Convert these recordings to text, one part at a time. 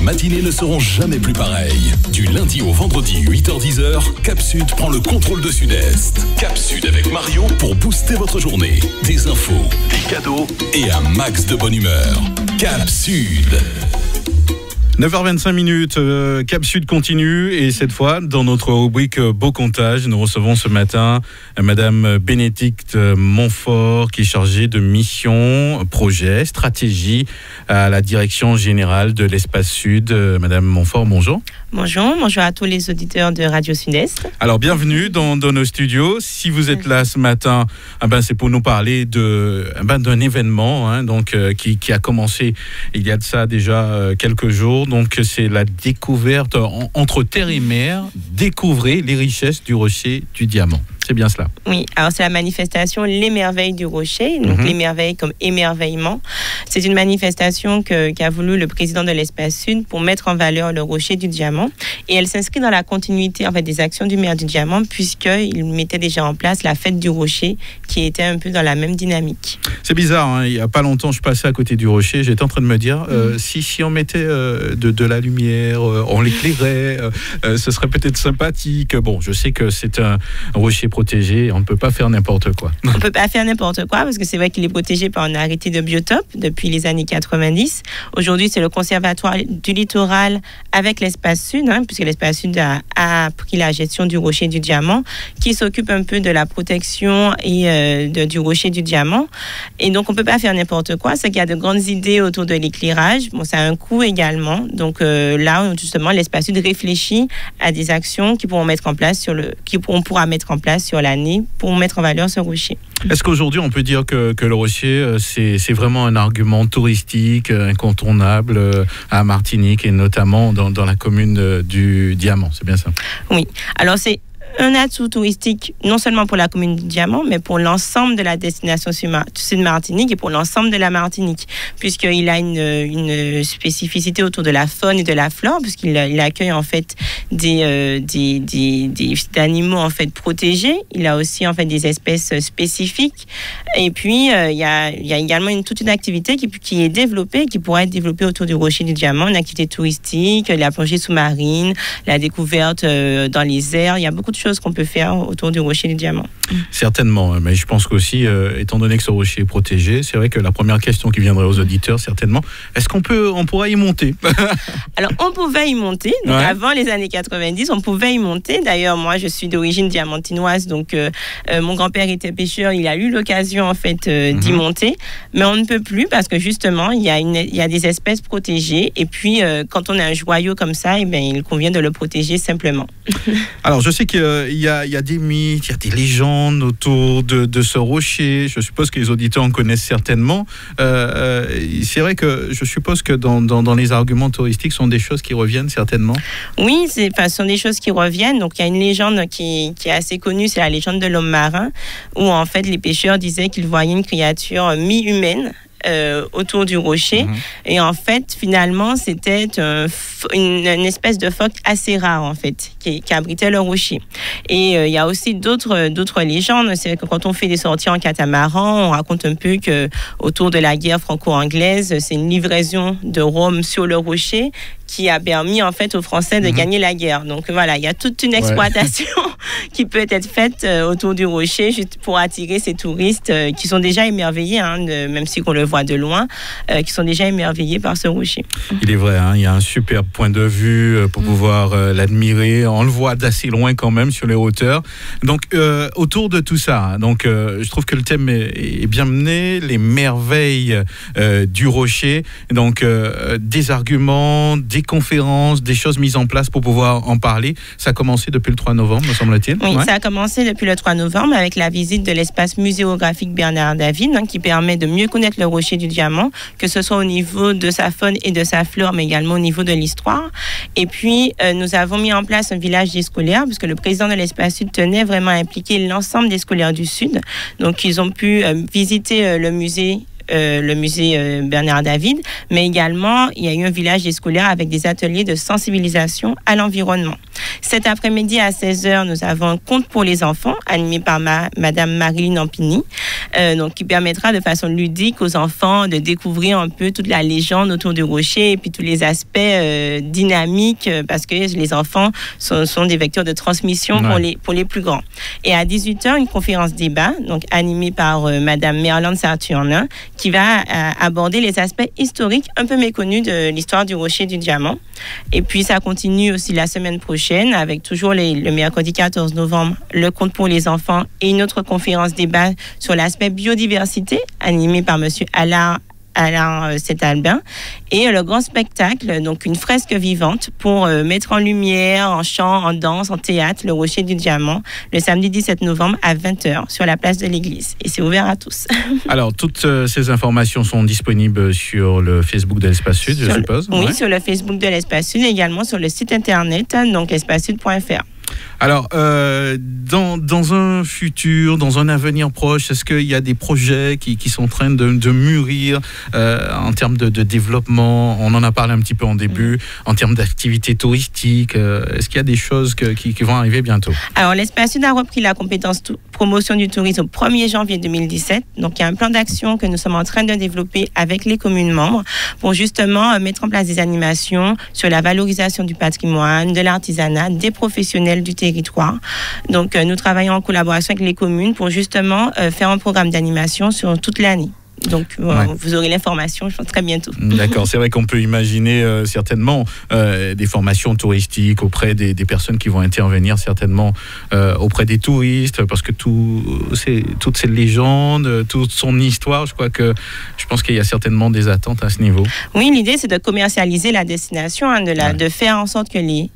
matinées ne seront jamais plus pareilles. Du lundi au vendredi 8h-10h, Cap Sud prend le contrôle de Sud-Est. Cap Sud avec Mario pour booster votre journée. Des infos, des cadeaux et un max de bonne humeur. Cap Sud. 9h25, Cap Sud continue et cette fois, dans notre rubrique Beau Comptage, nous recevons ce matin Madame Bénédicte Montfort qui est chargée de mission, projet, stratégie à la direction générale de l'Espace Sud. Madame Montfort, bonjour. Bonjour à tous les auditeurs de Radio Sud-Est. Alors bienvenue dans nos studios. Si vous êtes là ce matin, c'est pour nous parler d'un événement qui a commencé il y a de ça déjà quelques jours. Donc c'est la découverte entre terre et mer, découvrez les richesses du rocher du diamant. C'est bien cela. Oui, alors c'est la manifestation Les Merveilles du Rocher, donc les merveilles comme émerveillement. C'est une manifestation qu'a voulu le président de l'Espace Sud pour mettre en valeur le rocher du diamant. Et elle s'inscrit dans la continuité des actions du maire du Diamant, puisqu'il mettait déjà en place la fête du rocher, qui était un peu dans la même dynamique. C'est bizarre, il n'y a pas longtemps, je passais à côté du rocher, j'étais en train de me dire, si on mettait de la lumière, on l'éclairait, ce serait peut-être sympathique. Bon, je sais que c'est un rocher protégé, on ne peut pas faire n'importe quoi. On ne peut pas faire n'importe quoi, parce que c'est vrai qu'il est protégé par un arrêté de biotope depuis les années 90. Aujourd'hui, c'est le Conservatoire du littoral avec l'Espace Sud, puisque l'Espace Sud a pris la gestion du rocher du diamant, qui s'occupe un peu de la protection et du rocher du diamant. Et donc, on ne peut pas faire n'importe quoi. C'est qu'il y a de grandes idées autour de l'éclairage. Bon, ça a un coût également. Donc là, justement, l'Espace Sud réfléchit à des actions qui pourra mettre en place sur l'année pour mettre en valeur ce rocher. Est-ce qu'aujourd'hui, on peut dire que le rocher, c'est vraiment un argument touristique incontournable à Martinique et notamment dans la commune du Diamant, c'est bien ça? Oui, alors c'est un atout touristique non seulement pour la commune du Diamant, mais pour l'ensemble de la destination Sud-Martinique et pour l'ensemble de la Martinique, puisqu'il a une spécificité autour de la faune et de la flore, puisqu'il accueille en fait des animaux en fait protégés. Il a aussi en fait des espèces spécifiques. Et puis il y a également toute une activité qui est développée, qui pourrait être développée autour du rocher du Diamant, une activité touristique, la plongée sous-marine, la découverte dans les airs. Il y a beaucoup de choses qu'on peut faire autour du rocher du diamant. Certainement, mais je pense qu'aussi, étant donné que ce rocher est protégé, c'est vrai que la première question qui viendrait aux auditeurs, certainement, est-ce qu'on pourra y monter? Alors, on pouvait y monter. Donc, avant les années 90, on pouvait y monter. D'ailleurs, moi, je suis d'origine diamantinoise, donc mon grand-père était pêcheur, il a eu l'occasion, en fait, d'y monter. Mais on ne peut plus parce que, justement, il y a des espèces protégées. Et puis, quand on a un joyau comme ça, il convient de le protéger simplement. Alors, je sais qu'il y a des mythes, il y a des légendes autour de ce rocher. Je suppose que les auditeurs en connaissent certainement. C'est vrai que je suppose que dans les arguments touristiques, ce sont des choses qui reviennent certainement. Oui, ce sont des choses qui reviennent. Donc, il y a une légende qui est assez connue, c'est la légende de l'homme marin, où en fait les pêcheurs disaient qu'ils voyaient une créature mi-humaine autour du rocher. Et en fait, finalement, c'était une espèce de phoque assez rare, en fait, qui abritait le rocher. Et il y a aussi d'autres légendes. C'est que quand on fait des sorties en catamaran, on raconte un peu que autour de la guerre franco-anglaise, c'est une livraison de rhum sur le rocher qui a permis en fait aux Français de gagner la guerre. Donc voilà, il y a toute une exploitation qui peut être faite autour du rocher juste pour attirer ces touristes qui sont déjà émerveillés, même si on le voit de loin, qui sont déjà émerveillés par ce rocher. Il est vrai, il y a un super point de vue pour pouvoir l'admirer. On le voit d'assez loin quand même sur les hauteurs. Donc autour de tout ça, je trouve que le thème est bien mené, les merveilles du rocher. Donc des arguments, des conférences, des choses mises en place pour pouvoir en parler. Ça a commencé depuis le 3 novembre, me semble-t-il. Oui, ça a commencé depuis le 3 novembre avec la visite de l'espace muséographique Bernard David, qui permet de mieux connaître le rocher du diamant, que ce soit au niveau de sa faune et de sa flore, mais également au niveau de l'histoire. Et puis, nous avons mis en place un village des scolaires, puisque le président de l'Espace Sud tenait vraiment à impliquer l'ensemble des scolaires du Sud. Donc, ils ont pu visiter le musée le musée Bernard David, mais également il y a eu un village des scolaires avec des ateliers de sensibilisation à l'environnement. Cet après-midi à 16h, nous avons un conte pour les enfants animé par Madame Marilyn Ampini, donc qui permettra de façon ludique aux enfants de découvrir un peu toute la légende autour du rocher et puis tous les aspects dynamiques parce que les enfants sont des vecteurs de transmission pour les plus grands. Et à 18h, une conférence débat donc animée par Madame Merlande Saturnin qui va aborder les aspects historiques un peu méconnus de l'histoire du rocher du diamant. Et puis ça continue aussi la semaine prochaine avec toujours le mercredi 14 novembre le conte pour les enfants et une autre conférence débat sur l'aspect biodiversité animée par Monsieur Alain Saint-Albin et le grand spectacle, donc une fresque vivante pour mettre en lumière, en chant, en danse, en théâtre, le Rocher du Diamant, le samedi 17 novembre à 20h sur la place de l'église. Et c'est ouvert à tous. Alors, toutes ces informations sont disponibles sur le Facebook de l'Espace Sud, je suppose? Oui, sur le Facebook de l'Espace Sud et également sur le site internet, donc espacesud.fr. Alors, dans un futur, dans un avenir proche, est-ce qu'il y a des projets qui sont en train de mûrir en termes de développement? On en a parlé un petit peu en début, en termes d'activités touristiques. Est-ce qu'il y a des choses qui vont arriver bientôt? Alors, l'Espace Sud a repris la compétence promotion du tourisme au 1er janvier 2017. Donc, il y a un plan d'action que nous sommes en train de développer avec les communes membres pour justement mettre en place des animations sur la valorisation du patrimoine, de l'artisanat, des professionnels du territoire. Donc, nous travaillons en collaboration avec les communes pour justement faire un programme d'animation sur toute l'année. Donc, vous aurez l'information, je pense, très bientôt. D'accord, c'est vrai qu'on peut imaginer certainement des formations touristiques auprès des personnes qui vont intervenir certainement auprès des touristes, parce que toutes ces légendes, toute son histoire, je pense qu'il y a certainement des attentes à ce niveau. Oui, l'idée, c'est de commercialiser la destination, de faire en sorte que les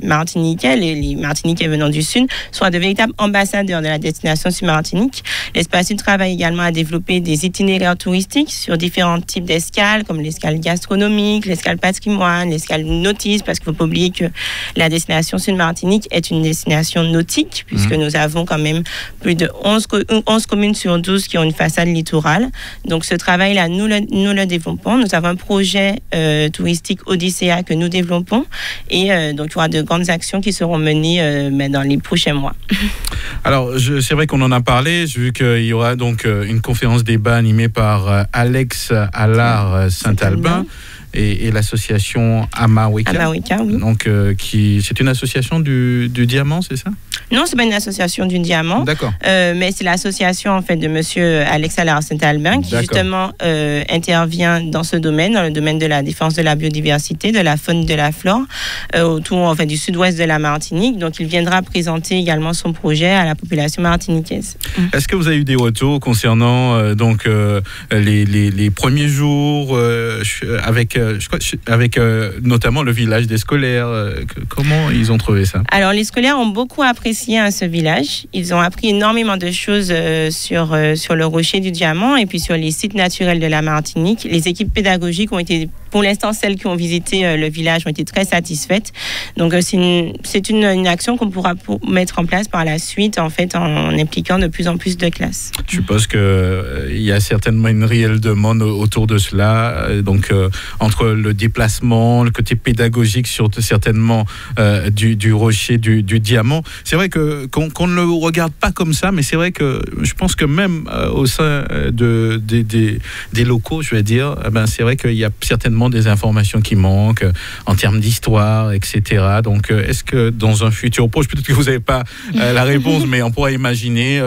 Martiniquais, les Martiniquais venant du Sud, soient de véritables ambassadeurs de la destination sur Martinique. L'Espace Sud travaille également à développer des itinéraires touristiques sur différents types d'escales, comme l'escale gastronomique, l'escale patrimoine, l'escale nautisme, parce qu'il ne faut pas oublier que la destination Sud Martinique est une destination nautique, puisque nous avons quand même plus de 11 communes sur 12 qui ont une façade littorale. Donc ce travail-là, nous le développons. Nous avons un projet touristique Odyssea que nous développons et donc il y aura de grandes actions qui seront menées dans les prochains mois. Alors, c'est vrai qu'on en a parlé, j'ai vu qu'il y aura donc une conférence débat animée par Alex Allard Saint-Albin et l'association Amaweka. Amaweka, oui. Donc, c'est une association du Diamant, c'est ça? Non, c'est pas une association du Diamant. D'accord. Mais c'est l'association en fait de Monsieur Alex Allard Saint-Albin qui justement intervient dans ce domaine, dans le domaine de la défense de la biodiversité, de la faune, de la flore, autour en fait du sud-ouest de la Martinique. Donc, il viendra présenter également son projet à la population martiniquaise. Est-ce que vous avez eu des retours concernant les premiers jours avec notamment le village des scolaires? Comment ils ont trouvé ça? Alors, les scolaires ont beaucoup apprécié ce village. Ils ont appris énormément de choses sur le Rocher du Diamant et puis sur les sites naturels de la Martinique. Les équipes pédagogiques ont été, pour l'instant, celles qui ont visité le village ont été très satisfaites. Donc, c'est une action qu'on pourra mettre en place par la suite, en fait, en impliquant de plus en plus de classes. Je suppose qu'il y a certainement une réelle demande autour de cela. Donc, entre le déplacement, le côté pédagogique, certainement du Rocher du Diamant. C'est vrai qu'on ne le regarde pas comme ça, mais c'est vrai que je pense que même au sein des locaux, je vais dire, c'est vrai qu'il y a certainement des informations qui manquent en termes d'histoire, etc. Donc, est-ce que dans un futur proche, peut-être que vous n'avez pas la réponse, mais on pourrait imaginer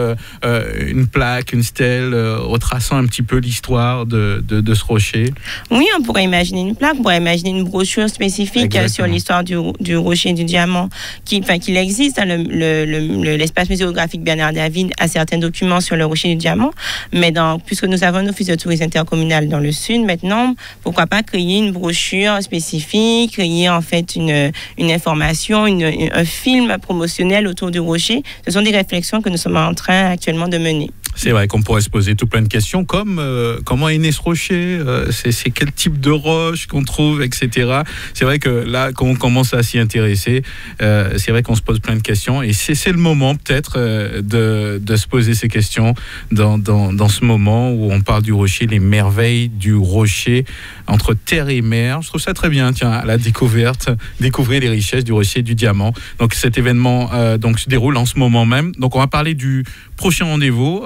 une plaque, une stèle, retraçant un petit peu l'histoire de ce rocher? Oui, on pourrait imaginer une plaque, on pourrait imaginer une brochure spécifique sur l'histoire du Rocher du Diamant, qu'il existe. L'espace muséographique Bernard David a certains documents sur le Rocher du Diamant, mais puisque nous avons un office de tourisme intercommunal dans le Sud, maintenant, pourquoi pas créer une brochure spécifique, créer en fait une information, un film promotionnel autour du Rocher. Ce sont des réflexions que nous sommes en train actuellement de mener. C'est vrai qu'on pourrait se poser tout plein de questions, comme comment est né ce rocher, c'est quel type de roche qu'on trouve, etc. C'est vrai que là, quand on commence à s'y intéresser, c'est vrai qu'on se pose plein de questions, et c'est le moment peut-être de se poser ces questions dans ce moment où on parle du rocher, les merveilles du rocher entre terre et mer. Je trouve ça très bien, tiens, la découverte, découvrir les richesses du rocher et du diamant. Donc cet événement donc, se déroule en ce moment même. Donc on va parler du prochain rendez-vous.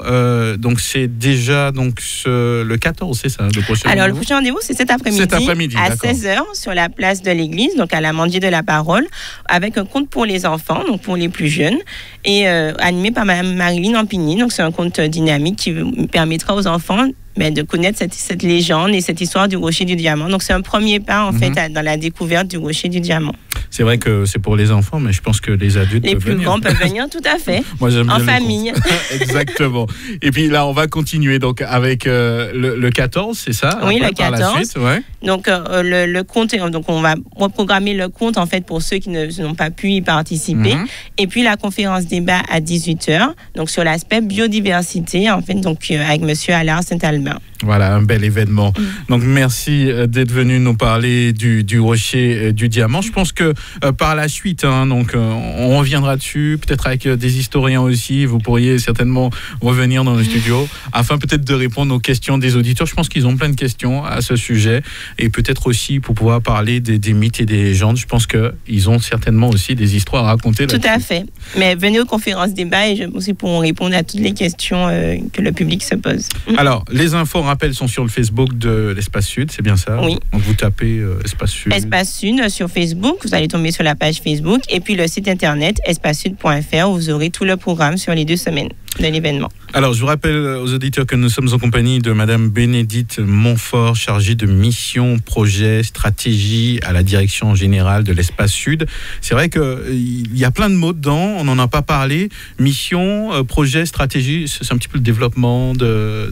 Donc c'est déjà donc, le 14, c'est ça, le prochain Alors rendez-vous. Le prochain rendez-vous, c'est cet après-midi à 16h sur la place de l'église, donc à l'Amandier de la Parole, avec un conte pour les enfants, donc pour les plus jeunes, et animé par Mme Marilyn Ampigny. Donc c'est un conte dynamique qui permettra aux enfants de connaître cette légende et cette histoire du rocher du diamant. Donc c'est un premier pas en fait dans la découverte du rocher du diamant. C'est vrai que c'est pour les enfants, mais je pense que les adultes peuvent venir. Les plus grands peuvent venir, tout à fait. Moi, j'aime bien en famille. Exactement. Et puis là, on va continuer donc avec le 14, c'est ça? Oui, après, le 14. Par la suite, ouais. Donc le conte, donc on va reprogrammer le conte en fait pour ceux qui n'ont pas pu y participer. Et puis la conférence débat à 18h, donc sur l'aspect biodiversité en fait, donc avec Monsieur Allard Saint-Albin. Voilà, un bel événement. Donc merci d'être venu nous parler du rocher du diamant. Je pense que par la suite, donc on reviendra dessus, peut-être avec des historiens aussi. Vous pourriez certainement revenir dans le studio afin peut-être de répondre aux questions des auditeurs. Je pense qu'ils ont plein de questions à ce sujet, et peut-être aussi pour pouvoir parler des mythes et des légendes. Je pense qu'ils ont certainement aussi des histoires à raconter là-dessus. Tout à fait. Mais venez aux conférences débat et je pense qu'ils pourront répondre à toutes les questions que le public se pose. Alors, les infos, rappel, sont sur le Facebook de l'Espace Sud, c'est bien ça? Oui. Donc vous tapez Espace Sud. Espace Sud sur Facebook, vous allez tomber sur la page Facebook, et puis le site internet espacesud.fr où vous aurez tout le programme sur les 2 semaines de l'événement. Alors, je vous rappelle aux auditeurs que nous sommes en compagnie de Madame Bénédicte Montfort, chargée de mission, projet, stratégie à la direction générale de l'Espace Sud. C'est vrai qu'il y a plein de mots dedans, on n'en a pas parlé. Mission, projet, stratégie, c'est un petit peu le développement de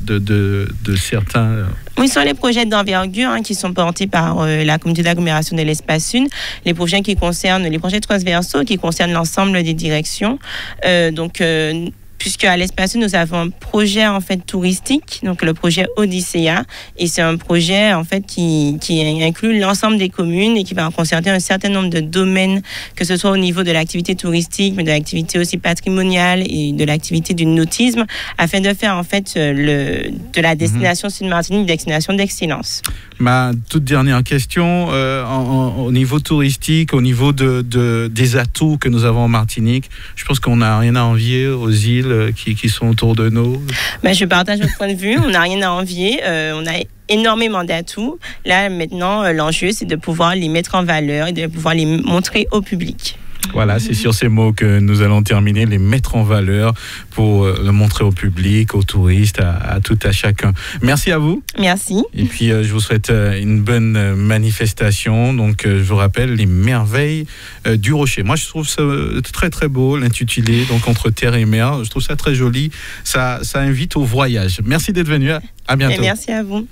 certains... Oui, ce sont les projets d'envergure qui sont portés par la communauté d'agglomération de l'Espace Sud, les projets transversaux qui concernent l'ensemble des directions. Puisque à l'Espace Sud, nous avons un projet en fait touristique, donc le projet Odyssea, et c'est un projet en fait qui inclut l'ensemble des communes et qui va concerner un certain nombre de domaines, que ce soit au niveau de l'activité touristique, mais de l'activité aussi patrimoniale et de l'activité du nautisme, afin de faire en fait de la destination Sud-Martinique une destination d'excellence. Ma toute dernière question, au niveau touristique, au niveau des atouts que nous avons en Martinique, je pense qu'on n'a rien à envier aux îles qui sont autour de nous. Je partage votre point de vue, on n'a rien à envier, on a énormément d'atouts. Là, maintenant, l'enjeu, c'est de pouvoir les mettre en valeur et de pouvoir les montrer au public. Voilà, c'est sur ces mots que nous allons terminer, les mettre en valeur pour le montrer au public, aux touristes, à tout à chacun. Merci à vous. Merci. Et puis, je vous souhaite une bonne manifestation. Donc, je vous rappelle les merveilles du rocher. Moi, je trouve ça très, très beau, l'intitulé, donc entre terre et mer. Je trouve ça très joli. Ça invite au voyage. Merci d'être venu. À bientôt. Et merci à vous.